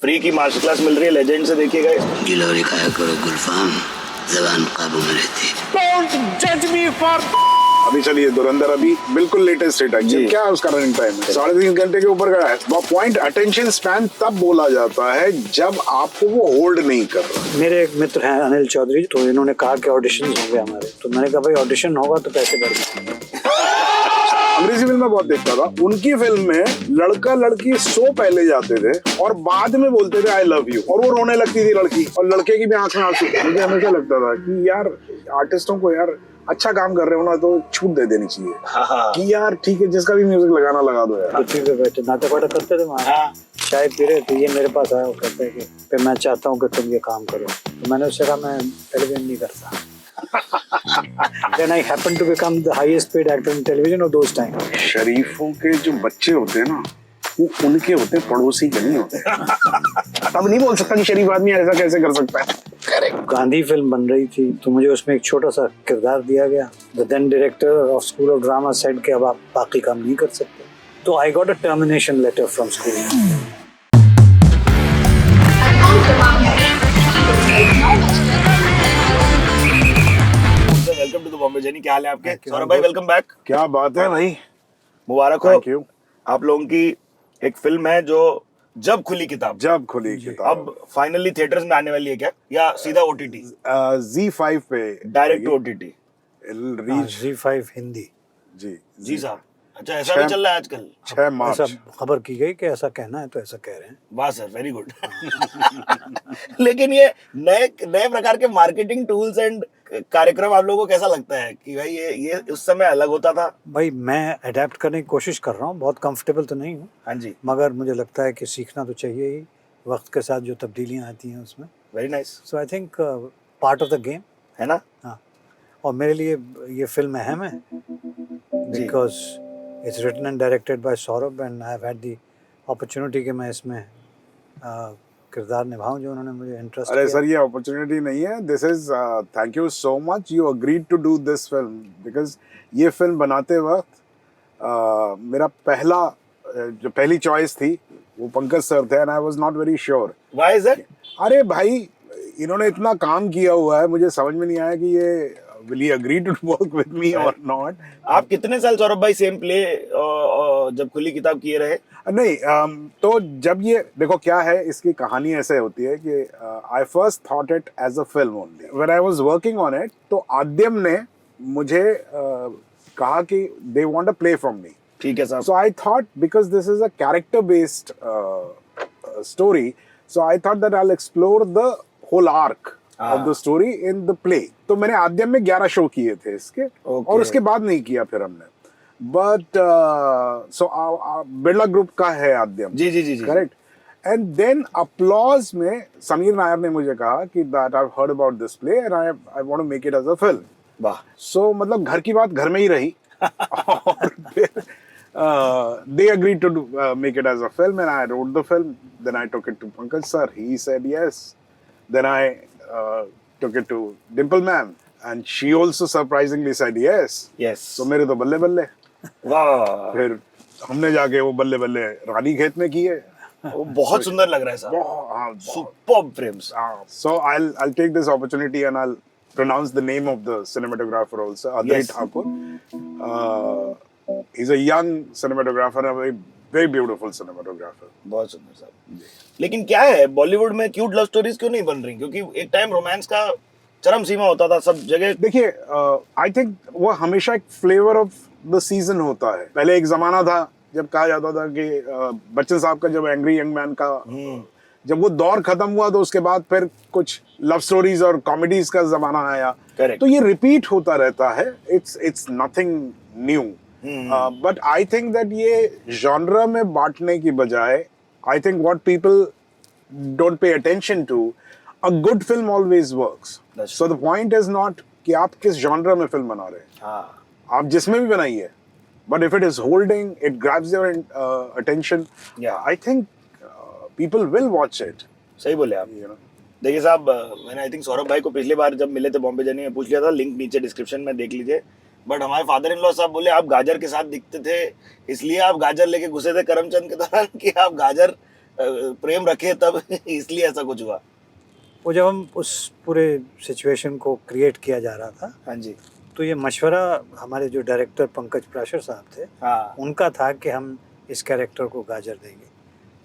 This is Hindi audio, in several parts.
फ्री की मास्टर क्लास मिल रही है लेजेंड से, देखिएगा। गिलोरी खाया करो गुलफाम, जबान काबू में रहती। डोंट जज मी फॉर। अभी चलिए धुरंधर अभी बिल्कुल लेटेस्ट हिट है। क्या है उसका रनिंग टाइम है 3.5 घंटे के ऊपर का है। वो पॉइंट अटेंशन स्पैन तब बोला जाता है जब आपको वो होल्ड नहीं कर रहा। मेरे एक मित्र हैं अनिल चौधरी, तो इन्होंने कहा कि ऑडिशन हो गए हमारे, तो मैंने कहा भाई ऑडिशन होगा तो पैसे बढ़ जाएंगे। अंग्रेजी फिल्म में बहुत देखता था, उनकी फिल्म में लड़का लड़की सो पहले जाते थे और बाद में बोलते थे आई लव यू, और वो रोने लगती थी लड़की, और लड़के की भी आंख में आंसू। मुझे हमेशा लगता था कि यार आर्टिस्टों को यार अच्छा काम कर रहे हो ना तो छूट दे देनी चाहिए। कि यार ठीक है, जिसका भी म्यूजिक लगाना लगा दो यार। पृथ्वी पे बैठे नाटक वाटक करते थे वहाँ, चाय पी रहे थे, ये मेरे पास आया, वो कहते हैं कि फिर मैं चाहता हूँ कि तुम ये काम करो। तो मैंने उससे कहा मैं टेलीविजन नहीं करता। Then I happened to become the highest paid actor in television of those times. शरीफों के जो बच्चे होते हैं ना, वो उनके होते, पड़ोसी के नहीं होते। तब नहीं बोल सकता कि शरीफ आदमी ऐसा कैसे कर सकता है। गांधी फिल्म बन रही थी, तो मुझे उसमें एक छोटा सा किरदार दिया गया। The then director of School of Drama said कि अब आप बाकी काम नहीं कर सकते। तो I got a termination letter from school. Welcome to the Bombay journey. क्या हाल है आपके? सौरभ भाई वेलकम बैक। क्या बात है भाई, मुबारक हो। Thank you. आप लोगों की एक फिल्म है जो जब खुली किताब, अब फाइनली थिएटर्स में आने वाली है क्या, या सीधा ओटीटी? Z5 पे डायरेक्ट ओटीटी। Z5 हिंदी। जी साहब, अच्छा ऐसा भी चल रहा है आजकल। 6 मार्च ऐसा खबर की गई कि ऐसा कहना है, तो ऐसा कह रहे हैं। वाह सर, वेरी गुड। लेकिन ये नए नए प्रकार के मार्केटिंग टूल्स एंड कार्यक्रम आप लोगों को कैसा लगता है कि भाई ये उस समय अलग होता था? भाई मैं अडेप्ट करने की कोशिश कर रहा हूँ, बहुत कंफर्टेबल तो नहीं हूँ। हाँ जी, मगर मुझे लगता है कि सीखना तो चाहिए ही, वक्त के साथ जो तब्दीलियाँ आती हैं उसमें। Very nice. So I think part of the game है ना? हाँ, और मेरे लिए ये फिल्म अहम है because it's written and directed by Saurabh, and I have had the opportunity कि मैं इसमें किरदार निभाऊं जो उन्होंने मुझे इंटरेस्ट अरे सर, ये अपॉर्चुनिटी नहीं है, this is thank you so much, you agreed to do this film, because ये फिल्म बनाते वक्त मेरा जो पहली चॉइस थी वो पंकज सर थे, and I was not very sure. Why is that? अरे भाई, इन्होंने इतना काम किया हुआ है, मुझे समझ में नहीं आया कि ये will he agree to work with me or not। आप कितने साल सौरभ भाई सेम प्ले जब खुली किताब किए रहे? नहीं, तो जब ये देखो क्या है, इसकी कहानी ऐसे होती है कि I first thought it as a film only when I was working on it. तो आद्यम ने मुझे कहा कि they want a play from me. ठीक है साहब। So I thought because this is a character based story, so I thought that I will explore the whole arc of the story in the play। तो मैंने आद्यम में 11 शो किए थे इसके, और उसके बाद नहीं किया फिर हमने। बट सो बिरला ग्रुप का है आद्यम। जी जी जी जी, करेक्ट। एंड देन अपलॉज में समीर नायर ने मुझे कहा कि that I have heard about this play and I want to make it as a film. वाह। सो मतलब घर की बात घर में ही रही। और फिर they agreed to make it as a film, and I wrote the film. Then I took it to Pankaj sir. He said yes. Then I took it to Dimple ma'am, and she also surprisingly said yes. Yes. So मेरे तो बल्ले बल्ले। वाह। फिर हमने जाके वो बल्ले बल्ले रानी खेत में किए। वो बहुत सुंदर लग रहा है साहब। Superb frames. So I'll take this opportunity and I'll pronounce the name of the cinematographer also, Adri Thakur. He's a young cinematographer and a very beautiful cinematographer. बहुत सुंदर साहब। लेकिन क्या है, बॉलीवुड में क्यूट लव स्टोरीज क्यों नहीं बन रही? क्योंकि एक टाइम रोमांस का चरम सीमा होता था सब जगह। देखिए, आई थिंक वो हमेशा एक फ्लेवर ऑफ द सीजन होता है। पहले एक जमाना था जब कहा जाता था कि बच्चन साहब का जब एंग्री यंग मैन का जब वो दौर खत्म हुआ, तो उसके बाद फिर कुछ लव स्टोरीज और कॉमेडीज का जमाना आया। Correct. तो ये रिपीट होता रहता है, it's nothing new. But I think that ये जॉनरा में बांटने की बजाय, I think what people don't pay attention to, a good film always works. So the point is not कि आप किस जॉनरा में फिल्म बना रहे हैं, आप जिसमें भी बनाइए, but if it is holding, it grabs your attention, I think people will watch it। सही बोले आप। देखिए साहब, मैंने आई थिंक सौरभ भाई को पिछली बार जब मिले थे बॉम्बे जर्नी में पूछ लिया था, लिंक नीचे डिस्क्रिप्शन में देख लीजिए। बट हमारे फादर इन लॉ साहब बोले आप गाजर के साथ दिखते थे, इसलिए आप गाजर लेके घुसे थे करमचंद के दौरान कि आप गाजर प्रेम रखे तब इसलिए ऐसा कुछ हुआ। वो जब हम उस पूरे सिचुएशन को क्रिएट किया जा रहा था, हाँ जी। तो ये मशवरा हमारे जो डायरेक्टर पंकज प्राशर साहब थे, हाँ उनका था कि हम इस कैरेक्टर को गाजर देंगे।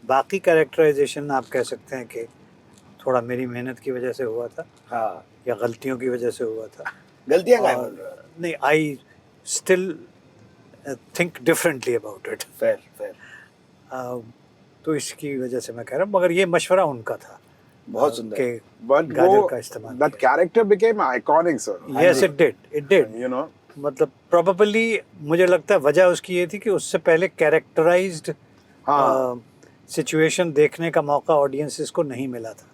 बाकी कैरेक्टराइजेशन आप कह सकते हैं कि थोड़ा मेरी मेहनत की वजह से हुआ था हाँ। या गलतियों की वजह से हुआ था। गलतियां क्या है? और नहीं, I still think differently about it. Fair fair. तो इसकी वजह से मैं कह रहा हूँ, मगर ये मशवरा उनका था बहुत सुंदर। कि But गाजर का इस्तेमाल that character became iconic, sir. Yes it did You know. मतलब प्रोबेबली मुझे लगता है वजह उसकी ये थी कि उससे पहले कैरेक्टराइज्ड हाँ। सिचुएशन देखने का मौका ऑडियंसेस को नहीं मिला था।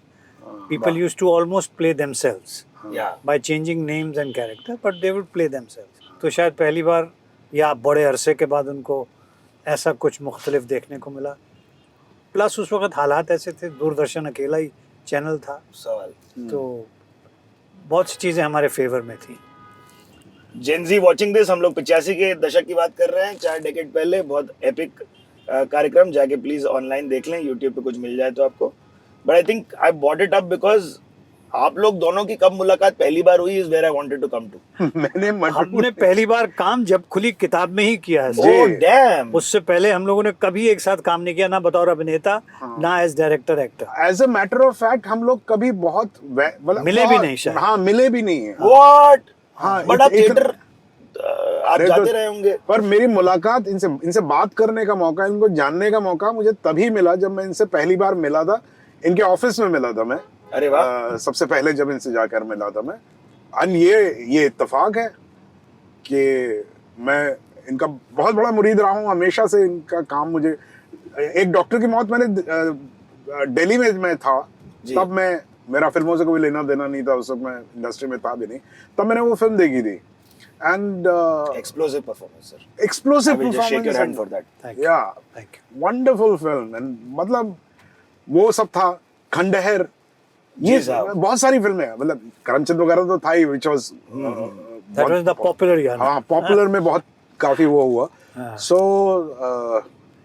People used to almost play themselves या by changing names and character, but they would play themselves. तो शायद पहली बार या बड़े अरसे के बाद उनको ऐसा कुछ मुख्तलिफ देखने को मिला। प्लस उस वक्त हालात ऐसे थे, दूरदर्शन अकेला ही चैनल था, सवाल। तो बहुत सी चीज़ें हमारे फेवर में थी। जेनजी वॉचिंग दिस, हम लोग 85 के दशक की बात कर रहे हैं, 4 डेकेड पहले। बहुत एपिक कार्यक्रम, जाके प्लीज ऑनलाइन देख लें, यूट्यूब पे कुछ मिल जाए तो आपको। But I think I bought it up because आप लोग दोनों की कब मुलाकात पहली बार हुई is where I wanted to come to. मैंने हमने पहली बार काम जब खुली किताब में ही किया है। Oh damn. उससे पहले हम लोगों ने कभी एक साथ काम नहीं किया, ना बतौर अभिनेता ना as director actor. As a matter of fact हम लोग कभी बहुत मतलब मिले भी नहीं शायद। हाँ, मिले भी नहीं है। व्हाट? हाँ, बट आप इतना- थिएटर आप अरे जाते तो- रहे होंगे। पर मेरी मुलाकात इनसे बात करने का मौका, इनको जानने का मौका मुझे तभी मिला जब मैं इनसे पहली बार मिला था। इनके ऑफिस में मिला था मैं। अरे वाह। सबसे पहले जब इनसे जाकर मिला था मैं। और ये इत्तेफाक है कि मैं इनका बहुत बड़ा मुरीद रहा हूँ हमेशा से। इनका काम मुझे, एक डॉक्टर की मौत मैंने दिल्ली में मैं था, तब मेरा फिल्मों से कोई लेना देना नहीं था, उस वक्त मैं इंडस्ट्री में था भी नहीं, तब मैंने वो फिल्म देखी थी। And explosive performance sir. Explosive I will just shake your hand for that. Thank you. या Thank you. Wonderful film. And मतलब वो सब था, खंडहर, ये जी साहब। बहुत सारी फिल्में, मतलब करमचंद वगैरह तो था ही, which was That was the popular यार। हाँ, पॉपुलर में बहुत काफी वो हुआ। हाँ। सो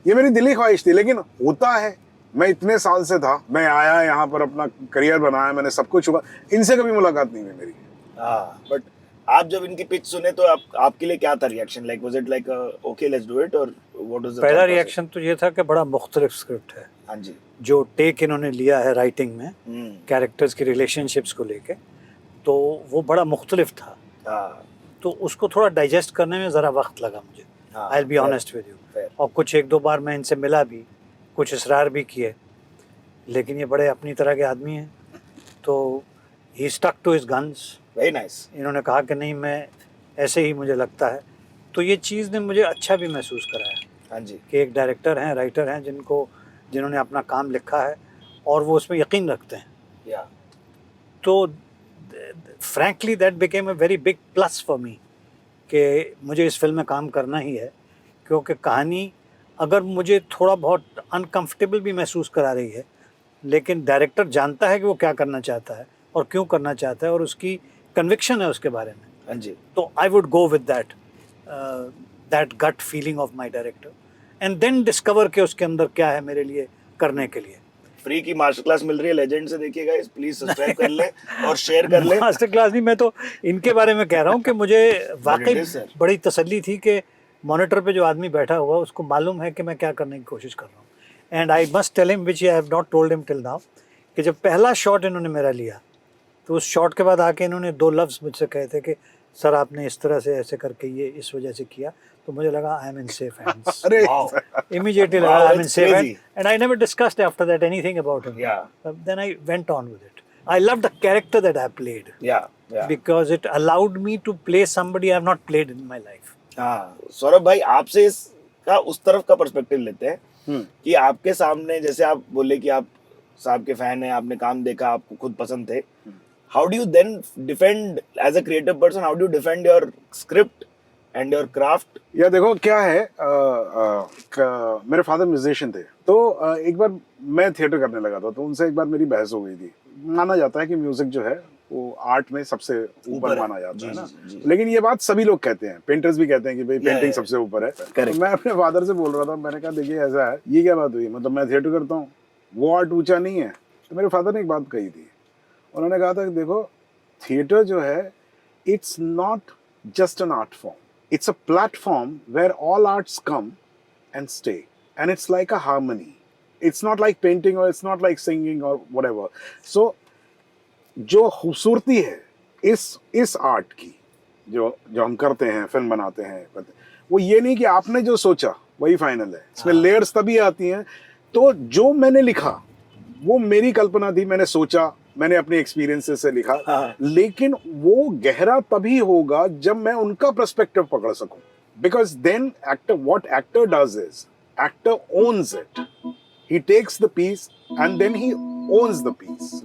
ये मेरी दिली ख्वाहिश थी, लेकिन होता है मैं इतने साल से था, मैं आया यहाँ पर अपना करियर बनाया, मैंने सब कुछ हुआ, इनसे कभी मुलाकात नहीं हुई मेरी। हाँ, बट आप जब इनकी पिच सुने तो आपके लिए क्या था reaction? Like was it like okay let's do it, और व्हाट वाज द पहला रिएक्शन तो ये था कि बड़ा मुख्तलिफ स्क्रिप्ट है। हाँ जी। जो टेक इन्होंने लिया है राइटिंग में कैरेक्टर्स की रिलेशनशिप्स को लेके, तो वो बड़ा मुख्तलिफ था। हाँ तो उसको थोड़ा डाइजेस्ट करने में ज़रा वक्त लगा मुझे। हाँ, I will be honest with you. fair. और कुछ एक दो बार मैं इनसे मिला भी, कुछ इसरार भी किए, लेकिन ये बड़े अपनी तरह के आदमी हैं, तो he stuck to his guns. Very nice. इन्होंने कहा कि नहीं, मैं ऐसे ही मुझे लगता है। तो ये चीज़ ने मुझे अच्छा भी महसूस कराया हाँ जी। कि एक डायरेक्टर हैं, राइटर हैं, जिन्होंने अपना काम लिखा है और वो उसमें यकीन रखते हैं। या तो frankly that became a very big plus for me कि मुझे इस फिल्म में काम करना ही है, क्योंकि कहानी अगर मुझे थोड़ा बहुत अनकंफर्टेबल भी महसूस करा रही है, लेकिन डायरेक्टर जानता है कि वो क्या करना चाहता है और क्यों करना चाहता है, और उसकी कन्विक्शन है उसके बारे में। हाँ जी। तो I would go with that gut feeling of my director and then discover के उसके अंदर क्या है मेरे लिए करने के लिए। फ्री की मास्टर क्लास मिल रही है लेजेंड से, देखिएगा इस, प्लीज सब्सक्राइब कर ले और शेयर कर ले। मास्टर क्लास नहीं, मैं तो इनके बारे में कह रहा हूँ कि मुझे वाकई it is, sir. बड़ी तसल्ली थी कि मॉनिटर पे जो आदमी बैठा हुआ उसको मालूम है कि मैं क्या करने की कोशिश कर रहा हूँ। And I must tell him, which I have not told him till now, कि जब पहला शॉट इन्होंने मेरा लिया तो उस शॉट के बाद आके इन्होंने 2 लफ्ज़ मुझसे कहे थे कि सर आपने इस तरह से ऐसे करके ये इस वजह से किया, तो मुझे लगा I am in safe hands. अरे Wow. Immediately Wow, I am in it's safe crazy. hands, and I never discussed after that anything about him. Yeah. Then I went on with it. I loved the character that I played या because it allowed me to play somebody I have not played in my life. हाँ, सौरभ भाई आपसे इसका उस तरफ का पर्सपेक्टिव लेते हैं कि आपके सामने, जैसे आप बोले कि आप साहब के फैन हैं, आपने काम देखा, आपको खुद पसंद थे, how do you then defend as a creative person, how do you defend your script and your craft? या देखो क्या है, मेरे फादर म्यूजिशियन थे, तो एक बार मैं थिएटर करने लगा था, तो उनसे एक बार मेरी बहस हो गई थी। माना जाता है कि म्यूजिक जो है वो आर्ट में सबसे ऊपर माना जाता है ना, लेकिन ये बात सभी लोग कहते हैं, पेंटर्स भी कहते हैं कि भाई पेंटिंग सबसे ऊपर है। तो मैं अपने फादर से बोल रहा था, मैंने कहा देखिए ऐसा है, ये क्या बात हुई, मतलब मैं थिएटर करता हूँ, वो आर्ट ऊंचा नहीं है। तो मेरे फादर ने एक बात कही थी, उन्होंने कहा था कि देखो थिएटर जो है it's not just an art form, it's a platform where all arts come and stay and it's like a harmony, it's not like painting और इट्स नॉट लाइक सिंगिंग और व्हाटएवर। सो जो खूबसूरती है इस आर्ट की जो हम करते हैं, फिल्म बनाते हैं, वो ये नहीं कि आपने जो सोचा वही फाइनल है, इसमें लेयर्स तभी आती हैं। तो जो मैंने लिखा वो मेरी कल्पना थी, मैंने सोचा, मैंने अपने एक्सपीरियंसेस से लिखा, लेकिन वो गहरा तभी होगा जब मैं उनका पर्सपेक्टिव पकड़ सकूं, because then what actor does is actor owns it, he takes the piece and then he owns the piece.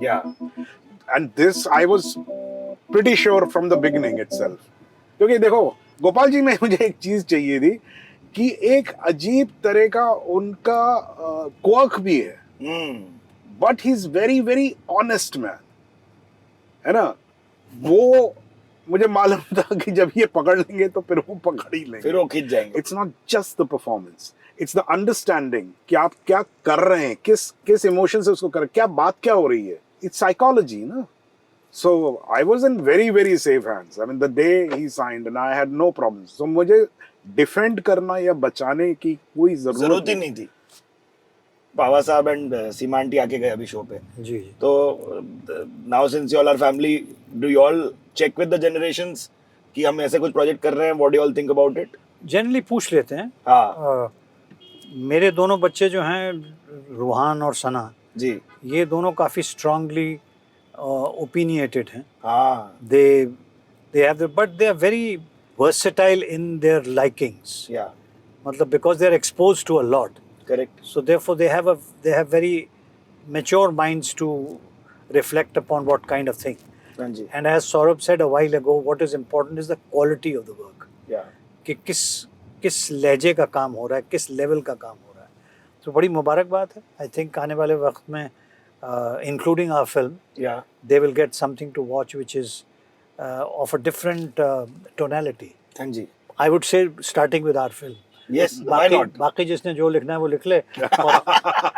And this I was pretty sure from the beginning itself, क्योंकि देखो गोपाल जी में मुझे एक चीज चाहिए थी कि एक अजीब तरह का उनका क्वर्क भी है, but he is very very honest man, है ना। वो मुझे मालूम था कि जब ये पकड़ लेंगे तो फिर वो पकड़ ही लेंगे, फिर वो खींच जाएंगे। It's not just the performance, it's the understanding कि आप क्या कर रहे हैं, किस इमोशन से उसको कर रहे हैं, क्या बात क्या हो रही है, इट्स साइकोलॉजी ना। So I was in very very safe hands. I mean the day he signed and I had no problems. So मुझे डिफेंड करना या बचाने की कोई जरूरत ही नहीं थी। बाबा साहब एंड सीमा आंटी आके गए अभी शो पे जी। तो now since you all are family, do you all check with the generations कि हम ऐसे कुछ प्रोजेक्ट कर रहे हैं, what do you all think about it? Generally पूछ लेते हैं। हाँ मेरे दोनों बच्चे जो हैं रूहान और सना जी, ये दोनों काफ़ी स्ट्रांगली opinionated हैं। हाँ they have but they are very versatile in their likings, या मतलब because they are exposed to a lot, correct, so therefore they have very mature minds to reflect upon what kind of thing. हाँ जी, And as Saurabh said a while ago, what is important is the quality of the work, या कि किस लहजे का काम हो रहा है, किस लेवल का काम हो रहा है। तो बड़ी मुबारक बात है। आई थिंक आने वाले वक्त में including our film, या they will get something to watch which is of a different tonality. हाँ जी, I would say starting with our film. Yes, why not? बाकी जिसने जो लिखना है वो लिख ले और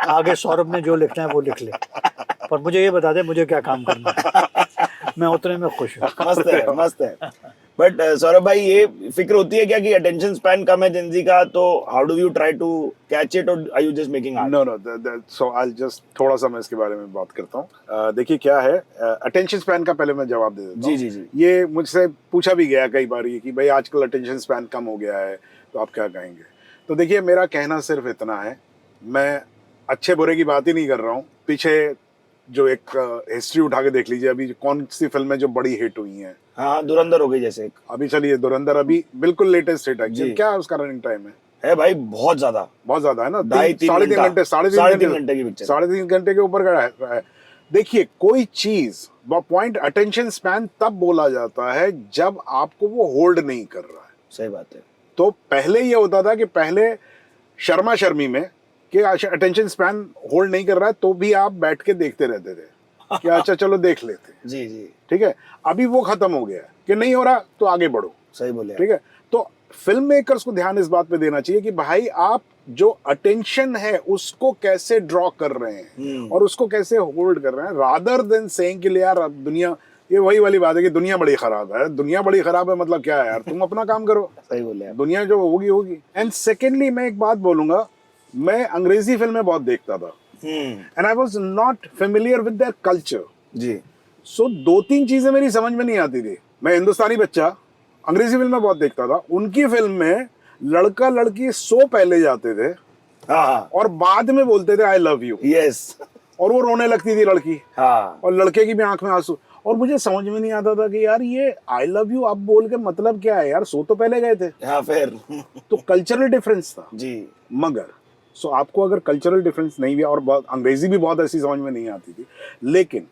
आगे सौरभ ने जो लिखना है वो लिख ले, पर मुझे ये बता दे मुझे क्या काम करना है, मैं उतने में खुश हूँ। मस्त है, मस्त है। बट सौरभ भाई, ये फिक्र होती है क्या कि अटेंशन स्पैन कम है जेन ज़ी का, तो how do you try to catch it, और are you just making art? No so I just थोड़ा सा मैं इसके बारे में बात करता हूँ। देखिए क्या है, अटेंशन स्पैन का पहले मैं जवाब दे देता हूँ। जी जी जी, ये मुझसे पूछा भी गया कई बार ये कि भाई आजकल अटेंशन स्पैन कम हो गया है तो आप क्या कहेंगे। तो देखिए मेरा कहना सिर्फ इतना है, मैं अच्छे बुरे की बात ही नहीं कर रहा हूँ। पीछे जो एक हिस्ट्री उठा के देख लीजिए, अभी कौन सी फिल्में जो बड़ी हिट हुई हैं। हाँ धुरंधर हो गई जैसे एक, अभी चलिए धुरंधर अभी बिल्कुल लेटेस्ट हिट है। जी। क्या उसका रनिंग टाइम है भाई बहुत ज्यादा है ना, 2.5-3 घंटे, साढ़े तीन घंटे की पिक्चर, 3.5 घंटे के ऊपर का है। देखिए कोई चीज पॉइंट अटेंशन स्पैन तब बोला जाता है जब आपको वो होल्ड नहीं कर रहा है। सही बात है। तो पहले ये होता था कि पहले शर्मा शर्मी में कि अटेंशन स्पैन होल्ड नहीं कर रहा है तो भी आप बैठ के देखते रहते थे कि अच्छा चलो देख लेते, जी जी, ठीक है। अभी वो खत्म हो गया कि नहीं हो रहा तो आगे बढ़ो, सही बोले, ठीक है। तो फिल्म मेकर्स को ध्यान इस बात पे देना चाहिए कि भाई आप जो अटेंशन है उसको कैसे ड्रॉ कर रहे हैं और उसको कैसे होल्ड कर रहे हैं, रादर देन सेइंग कि यार अब दुनिया, ये वही वाली बात है कि दुनिया बड़ी खराब है। दुनिया बड़ी खराब है मतलब क्या है यार, तुम अपना काम करो, सही बोले आप। दुनिया जो होगी होगी। एंड सेकेंडली मैं एक बात बोलूंगा, मैं अंग्रेजी फिल्में बहुत देखता था and I was not familiar with their culture. जी, सो 2-3 चीजें मेरी समझ में नहीं आती थी। मैं हिंदुस्तानी बच्चा अंग्रेजी फिल्में बहुत देखता था, उनकी फिल्म में लड़का लड़की सो पहले जाते थे हाँ और बाद में बोलते थे आई लव यू, यस, और वो रोने लगती थी लड़की हाँ और लड़के की भी आंख में आंसू, और मुझे समझ में नहीं आता था कि यार ये आई लव यू अब बोल के मतलब क्या है यार, सो तो पहले गए थे। हाँ फिर तो कल्चरल डिफरेंस था। जी, मगर सो आपको अगर कल्चरल डिफरेंस नहीं भी, और बहुत अंग्रेजी भी बहुत ऐसी समझ में नहीं आती थी, लेकिन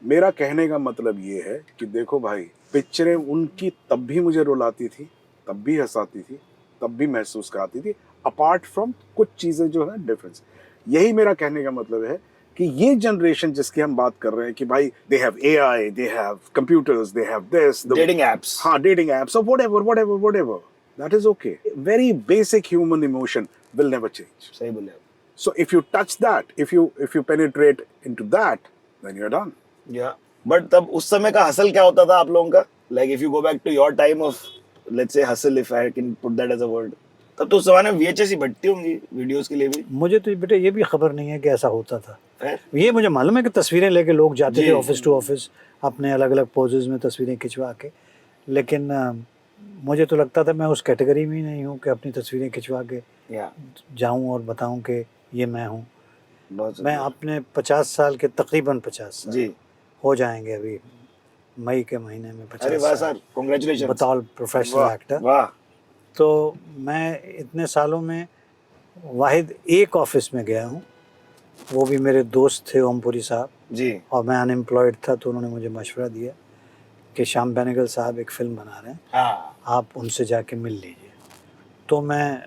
मेरा कहने का मतलब ये है कि देखो भाई पिक्चरें उनकी तब भी मुझे रुलाती थी, तब भी हंसाती थी, तब भी महसूस कराती थी, अपार्ट फ्रॉम कुछ चीजें जो है डिफरेंस। यही मेरा कहने का मतलब है कि ये जनरेशन जिसकी हम बात कर रहे हैं कि भाई they have AI, they have computers, they have this, dating apps, हाँ डेटिंग एप्स और whatever that is okay. Very basic human emotion will never change. सही बोले आप। So if you touch that, if you penetrate into that, then you're done. या बट तब उस समय का हसल क्या होता था आप लोगों का? Like if you go back to your time of let's say hustle, if I can put that as a word, तब तो उस जमाने में VHS ही बटती होंगी वीडियोस के लिए भी. मुझे तो बेटे ये भी खबर नहीं है कि ऐसा होता था. है? ये मुझे मालूम है कि तस्वीरें लेके लोग जाते जी, थे ऑफिस टू ऑफिस, अपने अलग अलग पोजेज में तस्वीरें खिंचवा के, लेकिन मुझे तो लगता था मैं उस कैटेगरी में ही नहीं हूँ कि अपनी तस्वीरें खिंचवा के या जाऊँ और बताऊँ कि ये मैं हूँ. बहुत मैं अपने 50 साल के, तकरीबन 50 साल जी. हो जाएंगे अभी मई के महीने में 50 अरे वाह साल सर, कांग्रेचुलेशन. बतौर प्रोफेशनल वाह एक्टर. वाह. तो मैं इतने सालों में वाहिद एक ऑफिस में गया हूँ, वो भी मेरे दोस्त थे ओमपुरी साहब, जी. और मैं अनएम्प्लॉयड था, तो उन्होंने मुझे मशवरा दिया कि श्याम बेनेगल साहब एक फ़िल्म बना रहे हैं, हाँ. आप उनसे जाके मिल लीजिए. तो मैं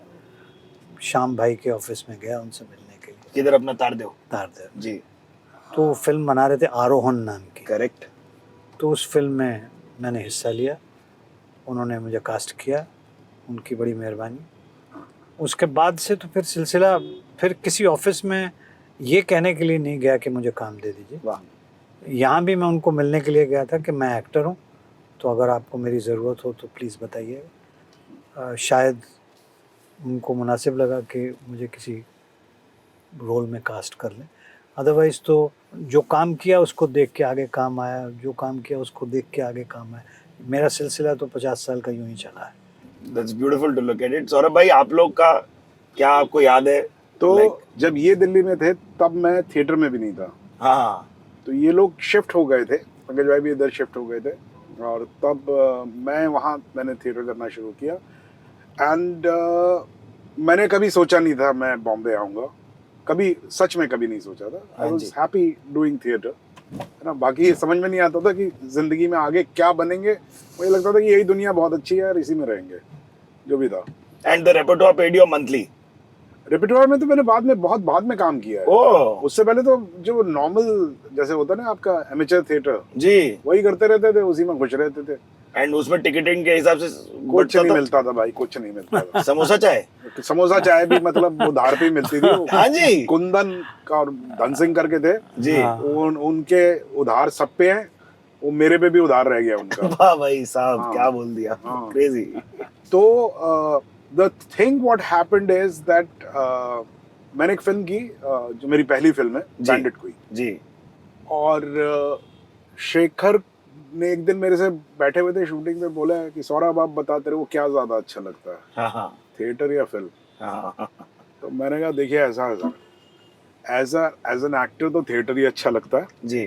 श्याम भाई के ऑफिस में गया उनसे मिलने के लिए, किधर अपना तारदेव. तारदेव. जी. तो वो फिल्म बना रहे थे आरोहण नाम की. करेक्ट. तो उस फिल्म में मैंने हिस्सा लिया, उन्होंने मुझे कास्ट किया, उनकी बड़ी मेहरबानी. उसके बाद से तो फिर सिलसिला, फिर किसी ऑफिस में ये कहने के लिए नहीं गया कि मुझे काम दे दीजिए. वाह. यहाँ भी मैं उनको मिलने के लिए गया था कि मैं एक्टर हूँ, तो अगर आपको मेरी ज़रूरत हो तो प्लीज़ बताइए. शायद उनको मुनासिब लगा कि मुझे किसी रोल में कास्ट कर लें. अदरवाइज़ तो जो काम किया उसको देख के आगे काम आया, जो काम किया उसको देख के आगे काम आया. मेरा सिलसिला तो 50 साल का यूं ही चला है. That's beautiful to look at it. Saurabh भाई, आप लोग का क्या आपको याद है? तो Like- जब ये दिल्ली में थे तब मैं थिएटर में भी नहीं था. हाँ. तो ये लोग शिफ्ट हो गए थे, पंकज भाई भी इधर शिफ्ट हो गए थे, और तब मैं वहाँ मैंने थिएटर करना शुरू किया. एंड मैंने कभी सोचा नहीं था मैं बॉम्बे आऊँगा, कभी, सच में कभी नहीं सोचा था. I was happy doing theatre, है ना. बाकी समझ में नहीं आता था कि जिंदगी में आगे क्या बनेंगे. मुझे लगता था कि यही दुनिया बहुत अच्छी है और इसी में रहेंगे, जो भी था. And the repertoire paid you monthly? रेpertoire में तो मैंने बहुत बाद में काम किया है. ओह. उससे पहले तो जो नॉर्मल जैसे होता है ना आपका एमेचर थिएटर, जी. वही करते रहते थे, उसी में खुश रहते थे. एंड उसमें टिकटिंग के हिसाब से कुछ बचता नहीं था? मिलता था भाई, कुछ नहीं मिलता था. समोसा चाय. समोसा चाय भी मतलब उधार पे ही मिलती थी. हाँ जी. कुंदन का और धन सिंह करके थे जी. हाँ. उनके उधार सब पे हैं, वो मेरे पे भी उधार रह गया उनका. वाह भाई साहब, हाँ. क्या बोल दिया. हाँ. क्रेजी. तो the thing what happened is that मैंने एक फिल्म की, जो मेरी पहली फिल्म है, जी. Bandit queen. जी. और शेखर ने एक दिन मेरे से बैठे हुए थे शूटिंग में, बोला कि सौरभ आप बता, तेरे को क्या ज्यादा अच्छा लगता है, हाँ हाँ थिएटर या फिल्म? हाँ. तो मैंने कहा देखिए ऐसा एज एन एक्टर तो थिएटर ही अच्छा लगता है, जी.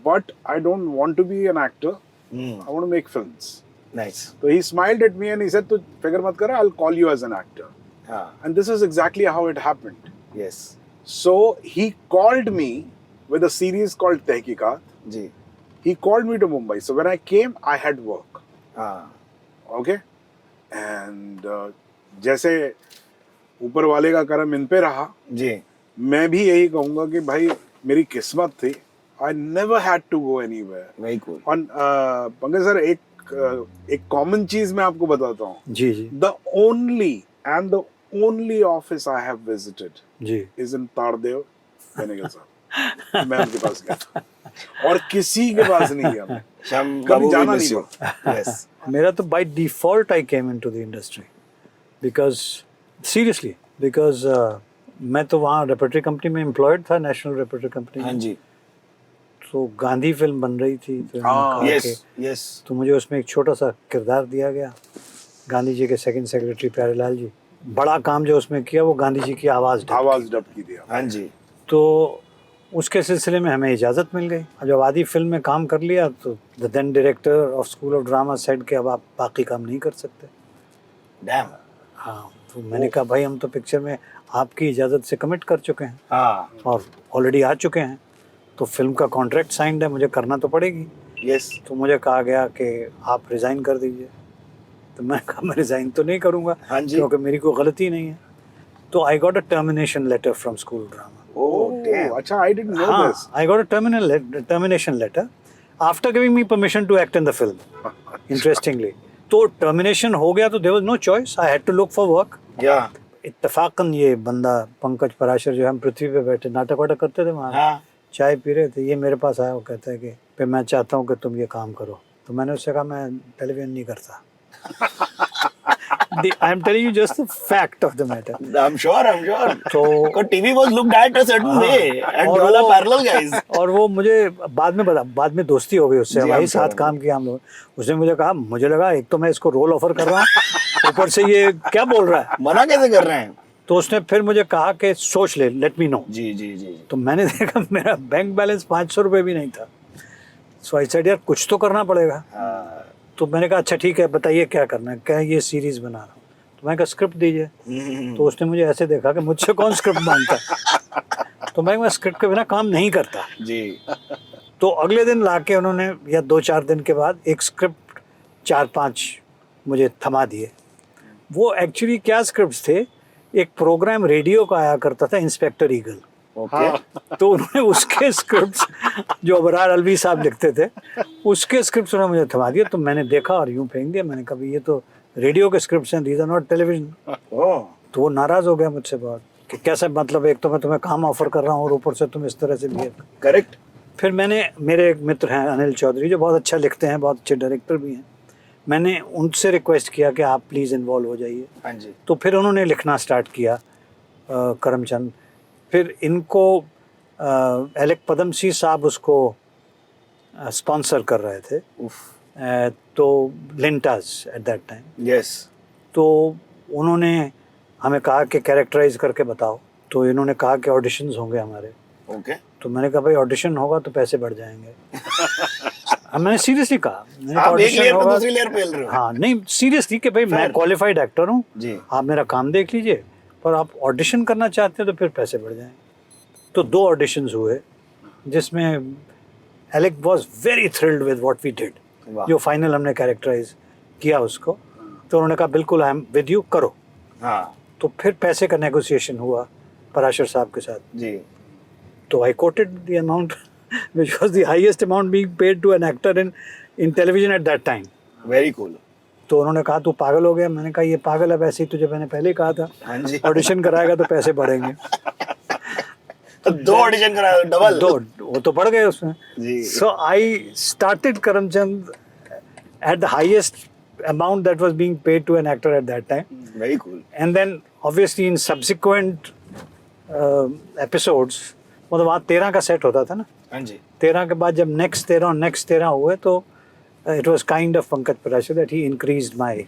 But I don't want to be an actor, hmm. I want to make films. Nice. तो he smiled at me and he said, तू फिक्र मत कर, I will call you as an actor. हाँ. And this is exactly how it happened. Yes. So he called me with a series called Tehqiqat. जी. He called me to Mumbai. So when I came, I had work. हाँ. Okay? And जैसे ऊपर वाले का करम इन पे रहा, जी. मैं भी यही कहूँगा कि भाई मेरी किस्मत थी. I never had to go anywhere. Very cool. और पंकज सर, एक कॉमन चीज मैं आपको बताता हूँ. जी जी The only office I have visited ji. is in Tardeo Benegal साहब. मैं उनके पास गया था और किसी के पास नहीं गया मैं. श्याम कभी बाबू जाना we miss नहीं you. Yes. मेरा तो by default I came into the industry because seriously because मैं तो वहाँ रेपर्टरी कंपनी में एम्प्लॉयड था, नेशनल रेपर्टरी कंपनी हाँ में. जी. तो गांधी फिल्म बन रही थी, तो इन्होंने हाँ. कहा यस कि- यस. तो मुझे उसमें एक छोटा सा किरदार दिया गया, गांधी जी के सेकंड सेक्रेटरी प्यारेलाल जी. बड़ा काम जो उसमें किया वो गांधी जी की आवाज़ डब की दिया. हाँ जी. तो उसके सिलसिले में हमें इजाज़त मिल गई. और जब आदि फिल्म में काम कर लिया तो the then director of school of drama said कि अब आप बाकी काम नहीं कर सकते. डैम. हाँ. तो मैंने कहा भाई हम तो पिक्चर में आपकी इजाज़त से कमिट कर चुके हैं हाँ. और ऑलरेडी आ चुके हैं, तो फिल्म का कॉन्ट्रैक्ट साइंड है, मुझे करना तो पड़ेगी. यस. तो मुझे कहा गया कि आप रिज़ाइन कर दीजिए. तो मैं कहा मैं रिज़ाइन तो नहीं करूँगा हाँ जी. क्योंकि मेरी कोई गलती नहीं है. तो I got a termination letter from school of drama. Oh damn. अच्छा, I didn't know हाँ, this. I got a termination letter after giving me permission to act in the film. Interestingly, तो termination हो गया तो there was no choice. I had to look for work. या. इत्तेफाकन ये बंदा पंकज पराशर जो हम पृथ्वी पे बैठे नाटक वाटक करते थे वहाँ, हाँ चाय पी रहे थे, ये मेरे पास आया, वो कहता है कि मैं चाहता हूँ कि तुम ये काम करो। तो मैंने उससे कहा मैं टेलीविजन नहीं करता। I am telling you just the fact of the matter. I'm sure तो TV was looked at a certain way and और all are वो- parallel guys. और वो मुझे बाद में दोस्ती हो गई उससे, जी, हमारी I'm साथ sure. काम किया हम लोग। उसने मुझे कहा, मुझे लगा एक तो मैं इसको रोल ऑफर कर रहा हूँ, ऊपर से ये क्या बोल रहा है। मना कैसे कर रहे हैं? तो उसने फिर मुझे कहा कि सोच ले, लेट मी नो। जी तो मैंने देखा मेरा बैंक बैलेंस 500 रुपये भी नहीं था। सो आई सेड यार कुछ तो करना पड़ेगा। हाँ, तो मैंने कहा अच्छा ठीक है बताइए क्या करना है। क्या ये सीरीज बना रहा हूँ। तो मैंने कहा स्क्रिप्ट दीजिए। तो उसने मुझे ऐसे देखा कि मुझसे कौन स्क्रिप्ट मांगता है। तो मैं स्क्रिप्ट के बिना काम नहीं करता। जी तो अगले दिन लाके उन्होंने या 2-4 दिन के बाद एक स्क्रिप्ट 4-5 मुझे थमा दिए। वो एक्चुअली क्या स्क्रिप्ट थे, एक प्रोग्राम रेडियो का आया करता था, इंस्पेक्टर ईगल। ओके तो उन्होंने उसके स्क्रिप्ट्स जो अबरार अलवी साहब लिखते थे, उसके स्क्रिप्ट्स उन्होंने मुझे थमा दिए। तो मैंने देखा और यूं फेंक दिया। मैंने कहा ये तो रेडियो के स्क्रिप्ट्स हैं, दीज आर नॉट टेलीविजन। ओह तो वो नाराज़ हो गया मुझसे बहुत कि कैसे, मतलब एक तो मैं तुम्हें काम ऑफर कर रहा हूँ और ऊपर से तुम इस तरह से बिहेव। करेक्ट। फिर मेरे एक मित्र हैं अनिल चौधरी जो बहुत अच्छा लिखते हैं, बहुत अच्छे डायरेक्टर भी हैं। मैंने उनसे रिक्वेस्ट किया कि आप प्लीज़ इन्वॉल्व हो जाइए। हाँ जी तो फिर उन्होंने लिखना स्टार्ट किया करमचंद। फिर इनको एलेक पदमसी साहब उसको स्पॉन्सर कर रहे थे। तो Lintas eight that time. Yes तो उन्होंने हमें कहा कि कैरेक्टराइज करके बताओ। तो इन्होंने कहा कि ऑडिशंस होंगे हमारे। ओके तो मैंने कहा भाई ऑडिशन होगा तो पैसे बढ़ जाएंगे। मैंने सीरियसली कहा, मैंने कहा आप एक audition लेयर पे होगा। दूसरी लेयर पेल रहे हो। हाँ नहीं सीरियसली कि भाई मैं Fair. क्वालिफाइड एक्टर हूँ, जी आप मेरा काम देख लीजिए, पर आप ऑडिशन करना चाहते हैं तो फिर पैसे बढ़ जाएंगे। तो 2 ऑडिशंस हुए जिसमें Alyque was very thrilled with what we did. वाह जो फाइनल हमने कैरेक्टराइज किया उसको, तो उन्होंने कहा बिल्कुल आई एम विद यू, करो। हाँ तो फिर पैसे का नेगोशिएशन हुआ पराशर साहब के साथ। जी तो I quoted the amount which was the highest amount being paid to an actor in television at that time. Very cool. तो उन्होंने कहा तू पागल हो गया। मैंने कहा ये पागल है, वैसे ही तुझे मैंने पहले ही कहा था, हाँ जी ऑडिशन कराएगा तो पैसे बढ़ेंगे। तो 2 ऑडिशन कराए डबल। 2 वो तो बढ़ गए उसमें। जी So I started Karamchand at the highest amount that was being paid to an actor at that time. Very cool. And then obviously in subsequent episodes, मतलब वहाँ 13 का सेट होता था ना, हाँ जी 13 के बाद जब नेक्स्ट 13 हुए तो it was kind of Pankaj Parashar that he increased my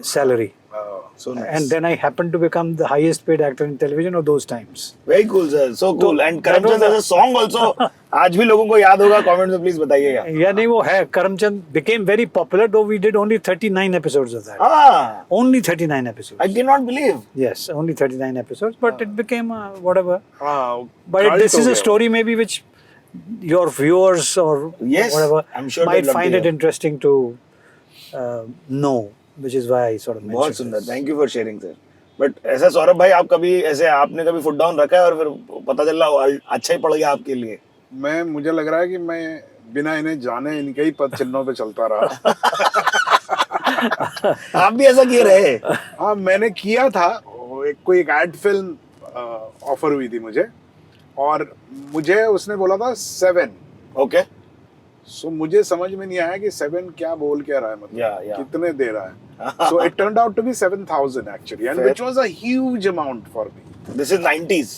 salary so and then I happened to become the highest paid actor in television of those times. Very cool sir, so cool. And Karamchand as a song also आज भी लोगों को याद होगा, कमेंट्स में प्लीज बताइएगा। या नहीं वो है, Karamchand became very popular though we did only 39 episodes of that. हाँ Only 39 episodes. I cannot believe। Yes, only 39 episodes, but it became whatever. हाँ, But cult this हो is a गया। story maybe which your viewers or Yes, whatever I'm sure might they'd love find to it hear. interesting to know, which is why I sort of बहुत mentioned सुंदर, this. Thank you for sharing sir. But ऐसा सौरभ भाई आप कभी ऐसे आपने कभी फुट डाउन रखा है और फिर पता चला अच्छा ही पड़ गया आपके लिए? मुझे लग रहा है कि मैं बिना इन्हें जाने इनके ही पद चिन्हों पे चलता रहा। आप भी ऐसा किए रहे? हाँ मैंने किया था, कोई एक एड फिल्म ऑफर हुई थी मुझे, और मुझे उसने बोला था 7। ओके सो मुझे समझ में नहीं आया कि 7 क्या बोल क्या रहा है, मतलब Yeah. कितने दे रहा है। So it turned out to be 7,000 actually, and Fair. Which was a huge amount for me. This is 90s।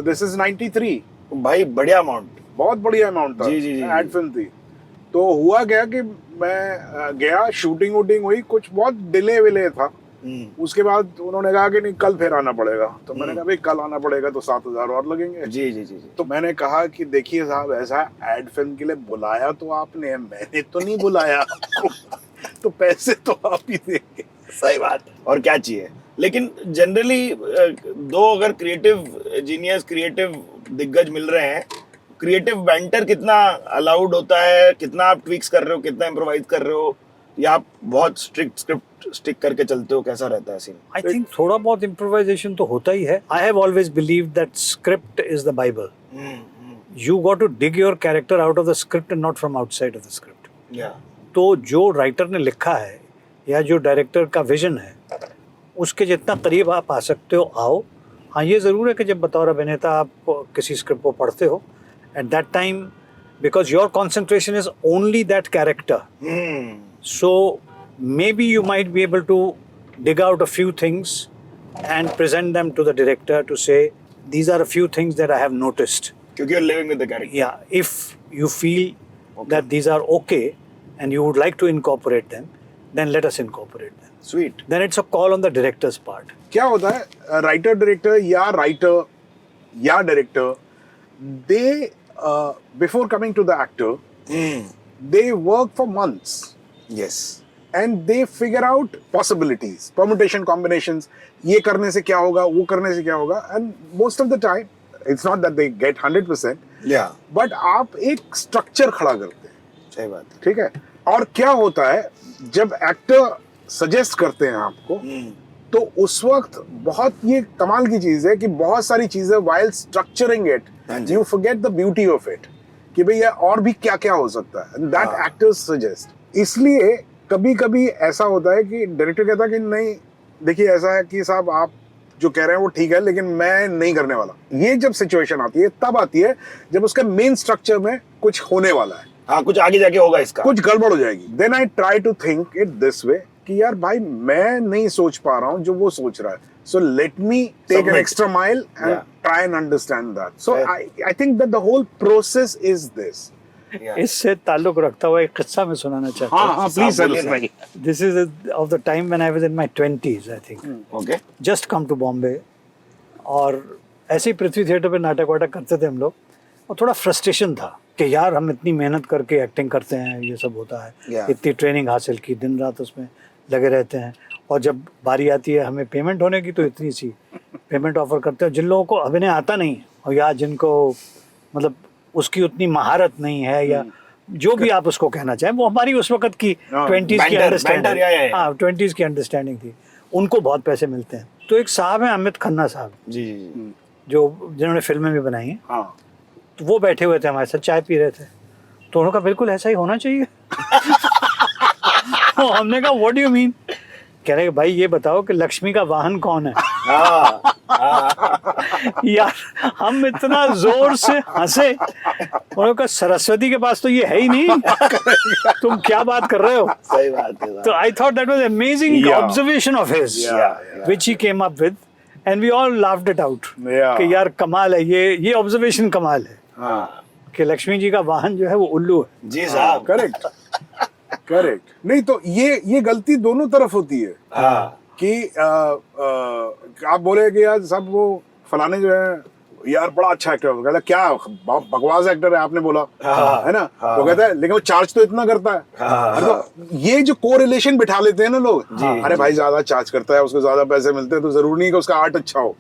This is 93। भाई बढ़िया अमाउंट। बहुत बढ़िया अमाउंट था। जी, जी, जी, एड फिल्म थी। तो हुआ क्या कि मैं गया, शूटिंग वूटिंग हुई, कुछ बहुत डिले विले था। उसके बाद उन्होंने कहा कि नहीं कल फिर आना पड़ेगा। तो मैंने कहा भाई कल आना पड़ेगा तो 7,000 और लगेंगे। जी जी जी जी। तो मैंने कहा कि देखिए साहब, ऐसा एड फिल्म के लिए बुलाया तो आपने, मैंने तो नहीं बुलाया आपको। तो पैसे तो आप ही देंगे। सही बात। और क्या चाहिए। लेकिन जनरली दो अगर क्रिएटिव जीनियस, क्रिएटिव दिग्गज मिल रहे हैं, क्रिएटिव बैंटर कितना अलाउड होता है, कितना आप ट्विक्स कर रहे हो, कितना इम्प्रोवाइज कर रहे हो, या आप बहुत स्ट्रिक्ट स्क्रिप्ट स्टिक करके चलते हो, कैसा रहता है सीन? I think थोड़ा बहुत improvisation तो होता ही है. I have always believed that script is the Bible. You got to dig your character out of the script and not from outside of the script. या तो जो राइटर ने लिखा है या जो डायरेक्टर का विजन है उसके जितना करीब आप आ सकते हो आओ। हाँ ये ज़रूर है कि जब बतौर अभिनेता आप किसी स्क्रिप्ट को पढ़ते हो at that time because your concentration is only that character, so maybe you might be able to dig out a few things and present them to the director to say these are a few things that I have noticed. क्योंकि you're living with the character. Yeah, if you feel that these are okay and you would like to incorporate them, then let us incorporate them. Sweet. Then it's a call on the director's part. क्या होता है राइटर डायरेक्टर या राइटर या director, they before coming to the actor they work for months Yes. and they figure out possibilities, permutation, combinations. ये करने से क्या होगा, वो करने से क्या होगा, and most of the time it's not that they get 100%, Yeah. but आप एक structure खड़ा करते हैं, सही बात है. ठीक है. और क्या होता है जब एक्टर सजेस्ट करते हैं आपको, तो उस वक्त बहुत ये कमाल की चीज है कि बहुत सारी चीजें while structuring it, हाँ जी. you forget the beauty of it, कि भैया और भी क्या क्या हो सकता है, and that हाँ. actors suggest. इसलिए कभी कभी ऐसा होता है कि डायरेक्टर कहता है कि नहीं देखिए ऐसा है कि साहब आप जो कह रहे हैं वो ठीक है लेकिन मैं नहीं करने वाला। ये जब सिचुएशन आती है तब आती है जब उसका मेन स्ट्रक्चर में कुछ होने वाला है, हाँ कुछ आगे जाके होगा इसका, कुछ गड़बड़ हो जाएगी। Then I try to think it this way कि यार भाई मैं नहीं सोच पा रहा हूँ जो वो सोच रहा है, so let me take an Submit. Extra mile and Yeah. Try and understand that. So Fair. I think that the whole process is this. Yeah. इससे ताल्लुक रखता हुआ एक किस्सा मैं सुनाना चाहता हूँ. हाँ प्लीज आप बोलिए sir. This is of the time when I was in my 20s, I think. Okay. Just come to Bombay, और ऐसे ही पृथ्वी थिएटर पे नाटक वाटक करते थे हम लोग, और थोड़ा फ्रस्ट्रेशन था कि यार हम इतनी मेहनत करके एक्टिंग करते हैं, ये सब होता है, Yeah. इतनी ट्रेनिंग हासिल की, दिन रात उसमें लगे रहते हैं, और जब बारी आती है हमें पेमेंट होने की तो इतनी सी पेमेंट ऑफर करते हैं जिन लोगों को अभिनय आता नहीं है, और या जिनको मतलब उसकी उतनी महारत नहीं है, या जो भी आप उसको कहना चाहें, वो हमारी उस वक्त की 20s की banter, अंडरस्टैंडिंग, yeah. हाँ 20s की अंडरस्टैंडिंग थी, उनको बहुत पैसे मिलते हैं। तो एक साहब हैं अमित खन्ना साहब, जी जी जी. जो जिन्होंने फिल्में भी बनाई हैं, हाँ तो वो बैठे हुए थे हमारे साथ, चाय पी रहे थे, तो उन्होंने कहा बिल्कुल ऐसा ही होना चाहिए। तो हमने कहा व्हाट डू यू मीन? कह रहे भाई ये बताओ कि लक्ष्मी का वाहन कौन है? यार हम इतना जोर से हंसे, उन्होंने कहा सरस्वती के पास तो ये है ही नहीं, तुम क्या बात कर रहे हो? सही बात है. So I thought that was amazing Yeah. observation of his, Yeah. which he came up with, and we all laughed it out. Yeah. कि यार कमाल है, ये ऑब्जर्वेशन कमाल है हाँ कि लक्ष्मी जी का वाहन जो है वो उल्लू है। जी साहब. Correct correct. नहीं तो ये गलती दोनों तरफ होती है हाँ. कि आप बोले कि यार सब वो फलाने जो है यार बड़ा अच्छा एक्टर है, कहता है, क्या बकवास एक्टर है आपने बोला, है ना, वो कहता है लेकिन वो चार्ज तो इतना करता है। तो ये जो कोरिलेशन बिठा लेते हैं ना लोग, अरे भाई ज्यादा चार्ज करता है उसको ज्यादा पैसे मिलते हैं तो जरूरी नहीं कि उसका आर्ट अच्छा हो,